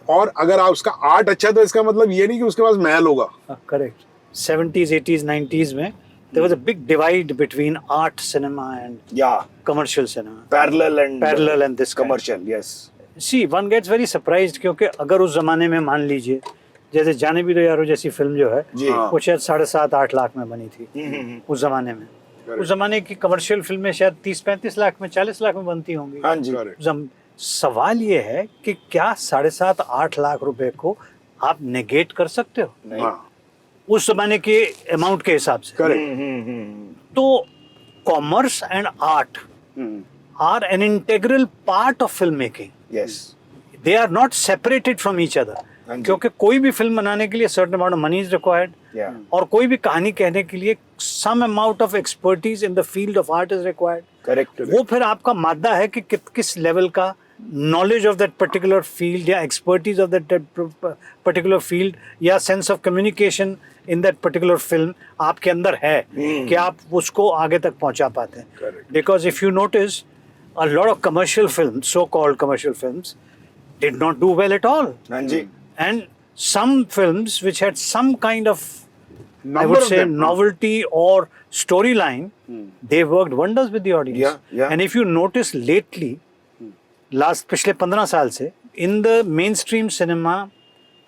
और अगर आप उसका आर्ट अच्छा है तो इसका मतलब ये नहीं कि उसके पास महल होगा। करेक्ट। 70s 80s 90s में there was a big divide between art cinema and Yeah. commercial cinema, Parallel and this kind. commercial. Yes. See, one gets very surprised क्योंकि अगर उस जमाने में मान लीजिए जैसे जाने भी दो यारो जैसी फिल्म जो है जी. वो शायद 7.5-8 लाख में बनी थी उस जमाने में। उस जमाने की कमर्शियल फिल्में शायद 30-35 लाख में 40 लाख में बनती होंगी। हाँ जी. सवाल ये है कि क्या 7.5-8 लाख रुपए को आप नेगेट कर सकते हो नहीं. उस जमाने के अमाउंट के हिसाब से? करेक्ट। तो commerce and art are an integral part of film making, Yes. they are not separated from each other, हाँ जी. क्योंकि कोई भी फिल्म बनाने के लिए certain amount of money is required, Yeah. और कोई भी कहानी कहने के लिए some amount of expertise in the field of art is required. Correct. वो फिर आपका मादा है कि किस लेवल का knowledge of that particular field या expertise of that particular field या sense of communication in that particular film आपके अंदर है कि आप उसको आगे तक पहुंचा पाते हैं। Correct. Because if you notice, a lot of commercial films, so-called commercial films, did not do well at all. हाँ जी. And some films which had some kind of, I Number would of say, them, novelty or storyline, they worked wonders with the audience. Yeah, yeah. And if you notice lately, पिछले 15 साल से, in the mainstream cinema,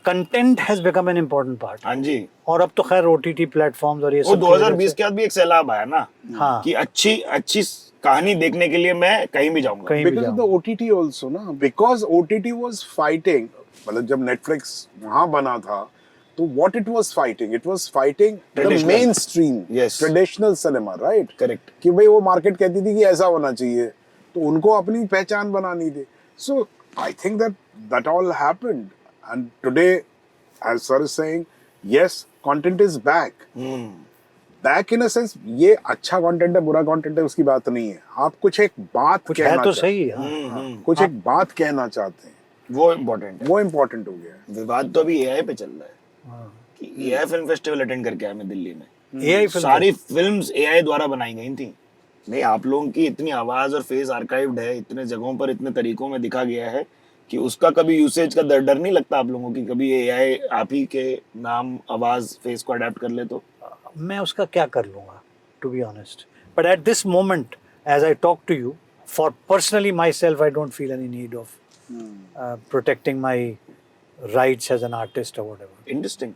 content has become an important part. हाँ जी, और अब तो खैर ओटीटी प्लेटफॉर्म्स और ये वो सब की वजह 2020 से के बाद भी एक सैलाब आया ना, हाँ। कि अच्छी अच्छी कहानी देखने के लिए मैं कहीं भी जाऊंगा। कहीं भी because of जाओ। the OTT also ना, because OTT was fighting, मतलब जब Netflix वहाँ बना था तो what it was fighting the Traditional. mainstream Yes. traditional cinema, right? Correct. कि भाई वो मार्केट कहती थी कि ऐसा होना चाहिए, तो उनको अपनी पहचान बनानी थी। So I think that all happened, and today, as sir is saying, yes, content is back. Back in a sense, ये अच्छा कंटेंट है बुरा कंटेंट है उसकी बात नहीं है, आप कुछ एक बात कुछ कहना है तो चाहते सही हैं, हाँ। कुछ एक बात कहना चाहते हैं, वो इम्पोर्टेंट है। वो इम्पोर्टेंट हो गया है। विवाद तो अभी एआई पे चल रहा है कि एआई फिल्म फेस्टिवल अटेंड करके आया मैं दिल्ली में। एआई फिल्म सारी फिल्म्स एआई द्वारा बनाई गई थी। नहीं, आप लोगों की इतनी आवाज और फेस आर्काइव्ड है, इतने जगहों पर इतने तरीकों में दिखा गया है कि उसका कभी यूसेज का डर नहीं लगता आप लोगों की, कभी एआई आप ही के नाम आवाज फेस को अडेप्ट कर ले तो? मैं उसका क्या कर लूंगा, to be honest, but at this moment as I talk to you, for personally myself I don't feel any need of protecting my rights as an artist और व्हाटएवर। इंटरेस्टिंग,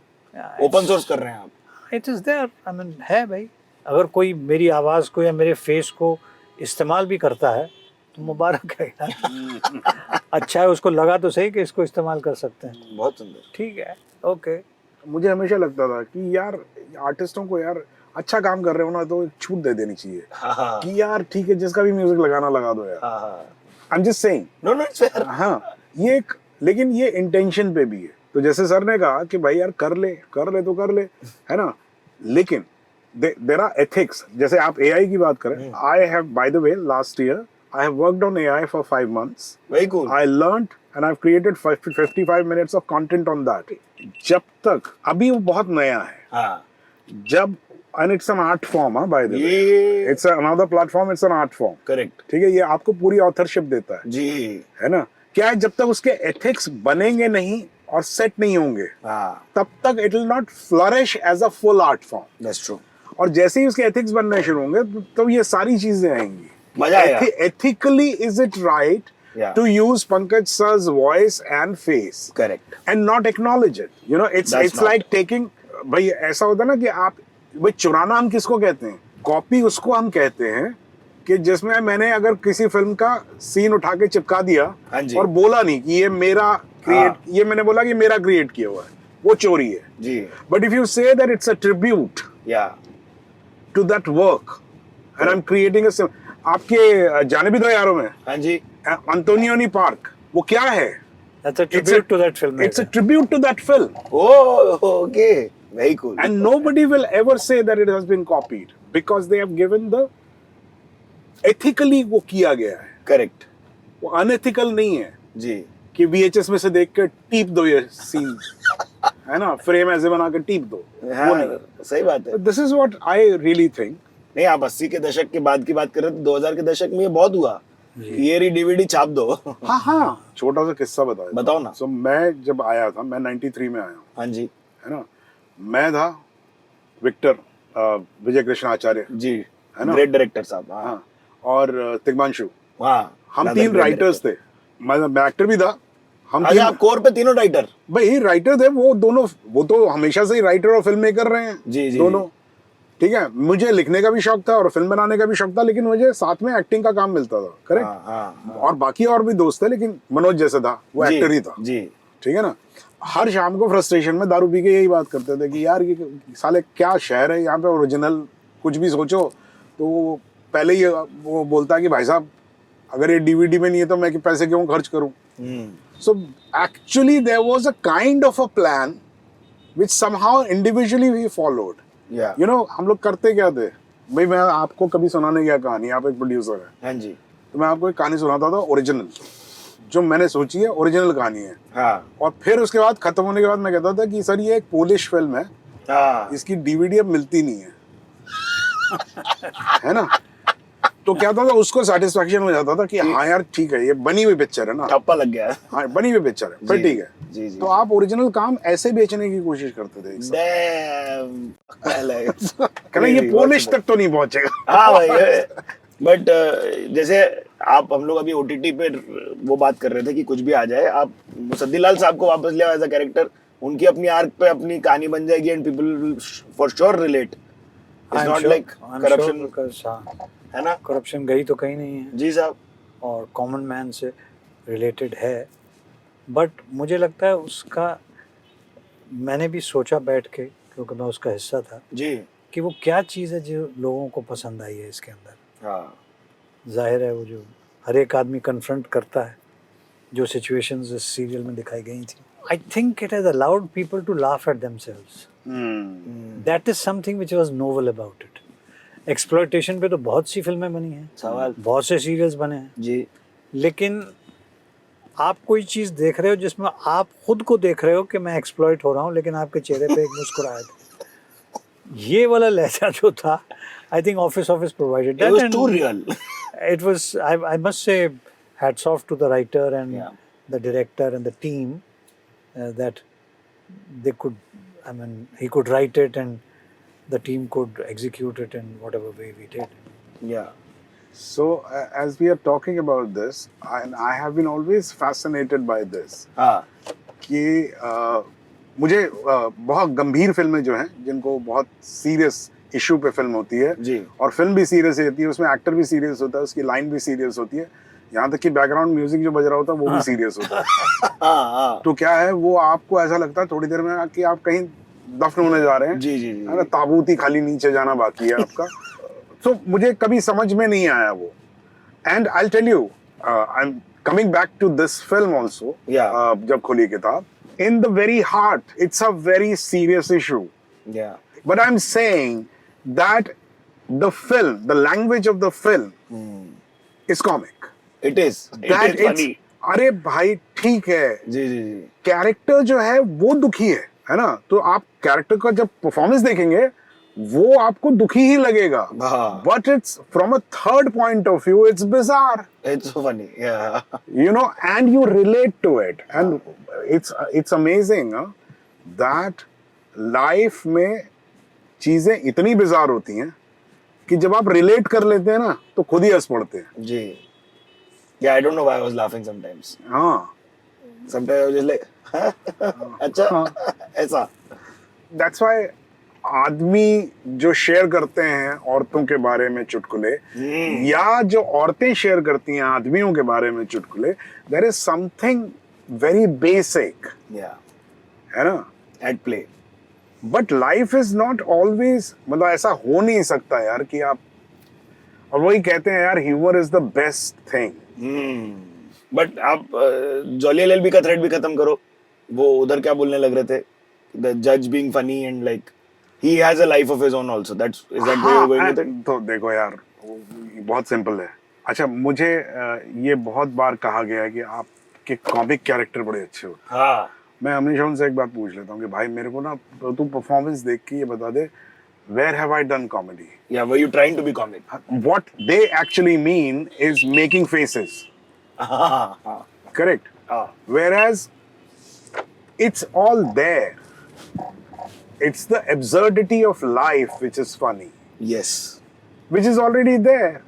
ओपन सोर्स कर रहे हैं आप। It is there, I mean है भाई, अगर कोई मेरी आवाज को या मेरे फेस को इस्तेमाल भी करता है तो मुबारक है यार। अच्छा है, उसको लगा तो सही कि इसको इस्तेमाल कर सकते हैं। बहुत सुंदर। ठीक है, ओके। मुझे हमेशा लगता था कि यार आर्टिस्टों को यार अच्छा काम कर रहे हो ना तो एक छूट दे देनी चाहिए हाँ कि यार ठीक है, जिसका भी म्यूजिक लगाना लगा दो यार। हाँ, I am just saying, no no it's fair. हाँ, ये एक, लेकिन ये इंटेंशन पे भी है। तो जैसे सर ने कहा कि भाई यार कर ले तो कर ले, है ना, लेकिन देयर आर एथिक्स। जैसे आप एआई की बात करें, I have, by the way, last year I have worked on AI for 5 months. Very cool. I learned and I've created 55 minutes of content on that. जब तक, अभी वो बहुत नया है, हाँ, जब, and it's an art form, by the way. ये It's another platform, it's an art form. Correct ठीक है, ये आपको पूरी ऑथरशिप देता है जी। ना? क्या है, जब तक उसके एथिक्स बनेंगे नहीं और सेट नहीं होंगे, हाँ, तब तक it will not flourish as a full art form. That's true. और जैसे ही उसके एथिक्स बनने शुरू होंगे तो ये सारी चीजें आएंगी। मजा आएगा। Ethically, is it right Yeah. to use Pankaj sir's voice and face correct. and not acknowledge it? You know, it's That's not. like taking, भाई ऐसा होता है ना कि आप, भाई चुराना हम किसको कहते हैं? कॉपी उसको हम कहते हैं कि जिसमें मैंने अगर किसी फिल्म का सीन उठा के चिपका दिया हाँ जी। और बोला नहीं कि ये मेरा क्रिएट, ये मैंने बोला कि मेरा क्रिएट किया हुआ है, वो चोरी है। जी, but if you say that it's a tribute या to that work and I'm creating a, आपके जाने भी दो यारों में हाँ जी, अंतोनियोनी पार्क, वो क्या है? That's a tribute to that film. It's a tribute to that film, oh okay, very cool. and nobody will ever say that it has been copied because they have given the ethically, वो किया गया है, करेक्ट वो unethical नहीं है जी। कि VHS में से देख कर टीप दो ये सीन, है ना, फ्रेम ऐसे बना के टीप दो, वो हाँ, नहीं। सही बात है। This is what I really think. नहीं, आप 80 के दशक के बाद की बात कर रहे थे, 2000 के दशक में ये बहुत हुआ, ये री डीवीडी छाप दो। हाँ हाँ, छोटा सा किस्सा बताओ ना। So मैं जब आया था, मैं 93 में आया हूँ, हाँ जी, है ना, मैं था विक्टर, विजय कृष्ण आचार्य, जी, है ना? ग्रेट डायरेक्टर साहब। हाँ, हाँ, और तिग्मांशु, हाँ, हम another 3 great राइटर्स director। थे, मैं एक्टर भी था, हम अच्छा, 3, आप कोर पे तीनों राइटर? भाई राइटर थे वो दोनों, वो तो हमेशा से ही राइटर और फिल्म मेकर रहे हैं, जी, जी, दोनों। ठीक है, मुझे लिखने का भी शौक था और फिल्म बनाने का भी शौक था, लेकिन मुझे साथ में एक्टिंग का काम मिलता था, करेक्ट। हाँ, हाँ, और बाकी और भी दोस्त थे, लेकिन मनोज जैसा था, वो जी, एक्टर ही था, जी, ठीक है ना। हर शाम को फ्रस्ट्रेशन में दारू पी के यही बात करते थे कि यार ये साले क्या शहर है यहाँ पे, ओरिजिनल कुछ भी सोचो तो पहले ही वो बोलता है कि भाई साहब अगर ये डीवीडी में नहीं है तो मैं पैसे क्यों खर्च करूं। So actually there was a kind of a plan which somehow individually we followed. Yeah, you know, हम लोग करते क्या थे भाई, मैं आपको कभी सुनाने क्या कहानी, आप एक प्रोड्यूसर है, हाँ जी, तो मैं आपको एक कहानी सुनाता था ओरिजिनल, जो मैंने सोची है, ओरिजिनल कहानी है, हाँ, और फिर उसके बाद खत्म होने के बाद मैं कहता था कि सर ये एक पोलिश फिल्म है, हाँ, इसकी डीवीडी अब मिलती नहीं है, है ना। तो क्या था, उसको सेटिस्फेक्शन हो जाता था कि हाँ यार ठीक है, ये बनी हुई पिक्चर है ना, ठप्पा लग गया। हाँ बनी हुई पिक्चर है, फिर जी, ठीक है। जी, जी। तो आप ओरिजिनल काम ऐसे बेचने की कोशिश करते थे, Damn, कहना ये पोलिश तक तो नहीं पहुंचेगा। हाँ भाई, बट जैसे आप, हम लोग अभी ओटीटी पे वो बात कर रहे थे कि कुछ भी आ जाए, आप मुसद्दी लाल साहब को वापस ले आओ एज अ कैरेक्टर, उनकी अपनी आर्क पे अपनी कहानी बन जाएगी and people will for sure relate. It's not like corruption, है ना? करप्शन गई तो कहीं नहीं है जी साहब. और कॉमन मैन से रिलेटेड है. बट मुझे लगता है उसका, मैंने भी सोचा बैठ के, क्योंकि मैं उसका हिस्सा था, जी. कि वो क्या चीज़ है जो लोगों को पसंद आई है इसके अंदर. हाँ. जाहिर है वो जो हर एक आदमी कन्फ्रंट करता है, जो सिचुएशंस इस सीरियल में दिखाई गई थी. I think it has allowed people to laugh at themselves. That is something which was novel about it. Exploitation पे तो बहुत सी फिल्में बनी हैं, सवाल. बहुत से सीरियल्स बने हैं, जी. लेकिन आप कोई चीज़ देख रहे हो जिसमें आप खुद को देख रहे हो कि मैं एक्सप्लॉइट हो रहा हूँ, लेकिन आपके चेहरे पे एक मुस्कुराहट. ये वाला लहजा जो था, I think office provided It was too real. It was, I must say, hats off to the writer and Yeah. the director and the team, that they could, I mean, he could write it and the team could execute it in whatever way we did. Yeah. So as we are talking about this, and I have been always fascinated by this, हाँ. कि मुझे बहुत गंभीर फिल्में जो हैं, जिनको बहुत सीरियस इशू पे फिल्म होती है, जी. और फिल्म भी सीरियस होती है, उसमें एक्टर भी सीरियस होता है, उसकी लाइन भी सीरियस होती है, यहाँ तक कि बैकग्राउंड म्यूजिक जो बज रहा होता है वो भी सीरियस होता है. हाँ. तो क्या है, वो आपको ऐसा लगता है थोड़ी देर में कि आप कहीं दफन होने जा रहे हैं. जी जी जी. है ना, ताबूत ही खाली नीचे जाना बाकी है आपका. तो मुझे कभी समझ में नहीं आया वो. And I will tell you, I am coming back to this film also. जब खुली किताब, in the very heart, it's a very serious issue. Yeah. But I'm saying that the film, the language of the film is comic. It is. It That is funny. अरे भाई ठीक है, जी जी जी. कैरेक्टर जो है वो दुखी है ना? तो आप कैरेक्टर का जब परफॉर्मेंस देखेंगे वो आपको दुखी ही लगेगा. हाँ. But it's from a third point of view, it's bizarre. It's so funny. Yeah. You know, and you relate to it, and it's amazing that life में चीजें इतनी बिजार होती हैं कि जब आप रिलेट कर लेते हैं ना तो खुद ही हंस पड़ते हैं. जी. Yeah, I don't know why I was laughing sometimes. हाँ. Sometimes I was just like, अच्छा, ऐसा. That's why आदमी जो शेयर करते हैं औरतों के बारे में चुटकुले, या जो औरतें शेयर करती हैं आदमियों के बारे में चुटकुले, there is something very basic. Yeah. है ना? At play. But life is not always, मतलब ऐसा हो नहीं सकता यार कि आप, और वही कहते हैं यार, humour is the best thing. But आप जॉली एलएलबी का थ्रेड भी खत्म करो. वो उधर क्या बोलने लग रहे थे? The judge being funny and like he has a life of his own also. Is that where you're going with it? तो देखो यार, बहुत सिंपल है. अच्छा, मुझे ये बहुत बार कहा गया है कि आपके कॉमिक कैरेक्टर बड़े अच्छे होते हैं. हाँ. मैं हमेशा उनसे एक बात पूछ लेता हूँ कि भाई मेरे को ना तू परफॉर्मेंस देख के ये बता दे, where have I done comedy? Yeah, were you trying to be comic? What they actually mean is making faces. हाँ. Correct. हाँ. Whereas it's all there. It's the absurdity of life which is funny, Yes. which is already there.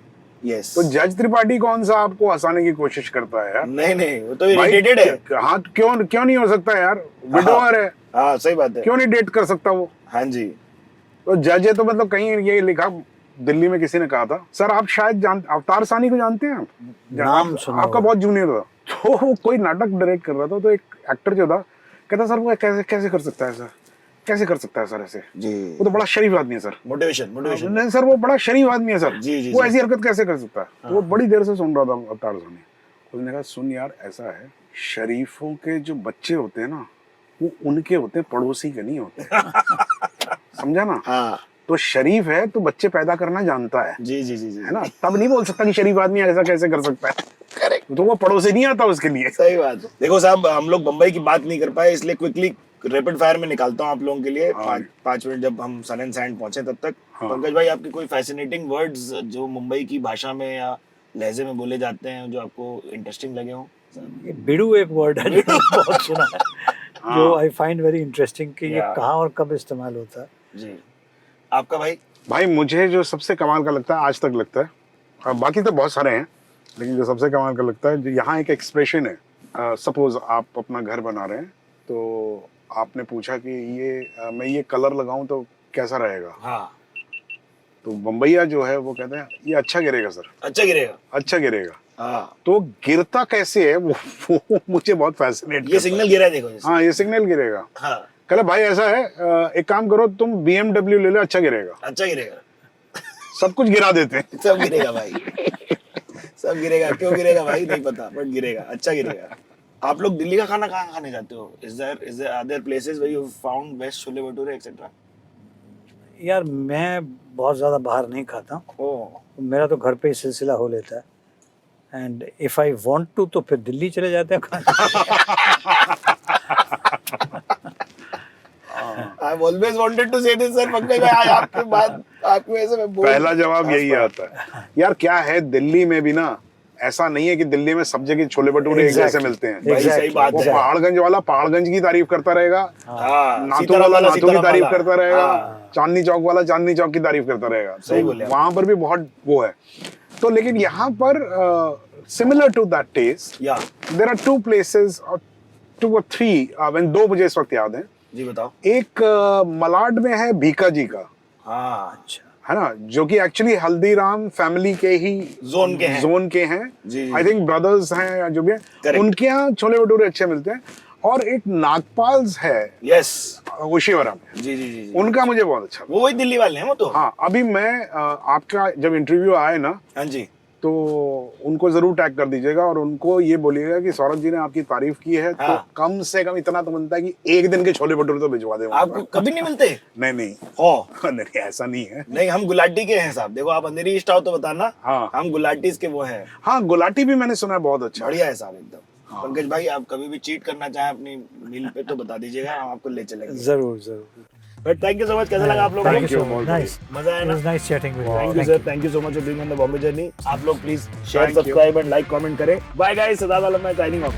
Yes. तो जज त्रिपाठी कौन सा आपको हंसाने की कोशिश करता है यार? नहीं वो तो भाई, irritated है. हाँ, क्यों नहीं हो सकता यार? विडोअर है, हाँ सही बात है. क्यों नहीं डेट कर सकता वो? हाँ जी. तो जज है तो मतलब कहीं ये लिखा, दिल्ली में किसी ने कहा था, सर आप शायद अवतार सानी को जानते हैं? नाम सुना आपका बहुत जूनियर था. तो वो कोई नाटक डायरेक्ट कर रहा था, तो एक एक्टर जो था कहता, सर वो कैसे कर सकता है सर? कैसे कर सकता है सर ऐसे? जी. वो तो बड़ा शरीफ आदमी है सर. मोटिवेशन. नहीं सर, वो बड़ा शरीफ आदमी है सर. जी, वो जी. ऐसी हरकत कैसे कर सकता है? तो वो बड़ी देर से सुन रहा था अवतार सानी. उसने कहा, सुन यार, ऐसा है, शरीफों के जो बच्चे होते हैं ना, वो उनके होते हैं, पड़ोसी के नहीं होते. समझा ना? हाँ. तो शरीफ है तो बच्चे पैदा करना जानता है. जी. है ना? तब नहीं बोल सकता कि शरीफ आदमी ऐसा कैसे कर सकता है. करेक्ट. तो वो पड़ोसी नहीं आता उसके लिए. सही बात. देखो साहब, हम लोग बम्बई की बात नहीं कर पाए, इसलिए क्विकली रैपिड फायर में निकालता हूँ आप लोगों के लिए. 5 मिनट जब हम सन एंड सैंड पहुंचे तब तक. पंकज भाई, आपके कोई फैसिनेटिंग वर्ड्स जो मुंबई की भाषा में या लहजे में बोले जाते हैं जो आपको इंटरेस्टिंग लगे हो? ये बिडू एक वर्ड है जो बहुत सुना है, जो आई फाइंड वेरी इंटरेस्टिंग कि ये कहाँ और कब इस्तेमाल होता है. जी. आपका भाई? मुझे जो सबसे कमाल का लगता है, आज तक लगता है, बाकी तो बहुत सारे हैं, लेकिन जो सबसे कमाल का लगता है, जो यहाँ एक एक्सप्रेशन है. सपोज आप अपना घर बना रहे हैं, तो आपने पूछा कि मैं ये कलर लगाऊं तो कैसा रहेगा, हाँ तो बम्बैया जो है वो कहते हैं ये अच्छा गिरेगा सर, अच्छा गिरेगा। अच्छा गिरेगा। हाँ तो गिरता कैसे है वो मुझे बहुत फैसिनेट ये सिग्नल गिरा है देखो जैसे। हाँ ये सिग्नल गिरेगा। हाँ कहले भाई ऐसा है एक काम करो तुम BMW ले लो, अच्छा गिरेगा। अच्छा गिरेगा, सब कुछ गिरा देते हैं। सब गिरेगा भाई, सब गिरेगा। क्यों गिरेगा भाई नहीं पता, बट गिरेगा, अच्छा गिरेगा। आप लोग दिल्ली का खाना कहाँ खाने जाते हो? Is there other places where you found best chole bhature etcetera? यार मैं बहुत ज़्यादा बाहर नहीं खाता, ओह मेरा तो घर पे ही सिलसिला हो लेता है। And if I want to तो फिर दिल्ली चले जाते हैं खाने। I've always wanted to say this sir, Pankaj भाई आज आपके बाद आपकी वजह से मैं बोल पहला जवाब यही आता है। यार क्या है दिल्ली में भी ना, ऐसा नहीं है कि दिल्ली में सब जगह छोले भटूरे एक जैसे मिलते हैं। भाई सही बात वो है। पहाड़गंज वाला पहाड़गंज की तारीफ करता रहेगा, हाँ, नाथू सीताराम वाला नाथू की सीताराम तारीफ वाला। करता रहेगा, हाँ, चांदनी चौक वाला चांदनी चौक की तारीफ करता रहेगा। सही बोले आप। वहां पर भी बहुत वो है। तो लेकिन यहाँ पर सिमिलर टू दैट टेस्ट या there are two places, 2 or 3 दो मुझे इस वक्त याद है। जी बताओ। एक मलाड में है भीका जी का, हाँ अच्छा, है ना, जो कि एक्चुअली हल्दीराम फैमिली के ही जोन के हैं। जोन के हैं। जी, जी। आई थिंक ब्रदर्स हैं या जो भी है, Correct. उनके यहाँ छोले भटूरे अच्छे मिलते हैं। और एक नागपाल्स है यस ओशिवरा में, जी जी जी। उनका मुझे बहुत अच्छा लगा। वो वही दिल्ली वाले हैं वो तो। हाँ अभी मैं आपका जब इंटरव्यू आए ना हाँ जी तो उनको जरूर टैग कर दीजिएगा और उनको ये बोलिएगा कि सौरभ जी ने आपकी तारीफ की है, तो हाँ। कम से कम इतना तो बनता है कि एक दिन के छोले भटूरे तो भिजवा दे वहाँ आपको पर। कभी नहीं मिलते? नहीं नहीं हो नहीं ऐसा नहीं है। नहीं, हम गुलाटी के हैं साहब। देखो आप अंधेरी ईस्ट आओ तो बताना। हाँ। हम गुलाटीज के वो हैं। हाँ गुलाटी भी मैंने सुना है बहुत अच्छा है। बढ़िया है साहब एकदम। पंकज भाई आप कभी भी चीट करना चाहें अपनी मील पे तो बता दीजिएगा, हम आपको ले चलेंगे। ज़रूर ज़रूर। But thank you so much. कैसा लगा आप लोगों को? Thank you so बहुत much. Nice. मजा आया It ना? was nice chatting with you. Thank you sir, thank you so much for being on the Bombay journey. आप लोग please share, Thank you. Subscribe and like comment करें। बाय गाइस, सदाब आलम साइनिंग ऑफ।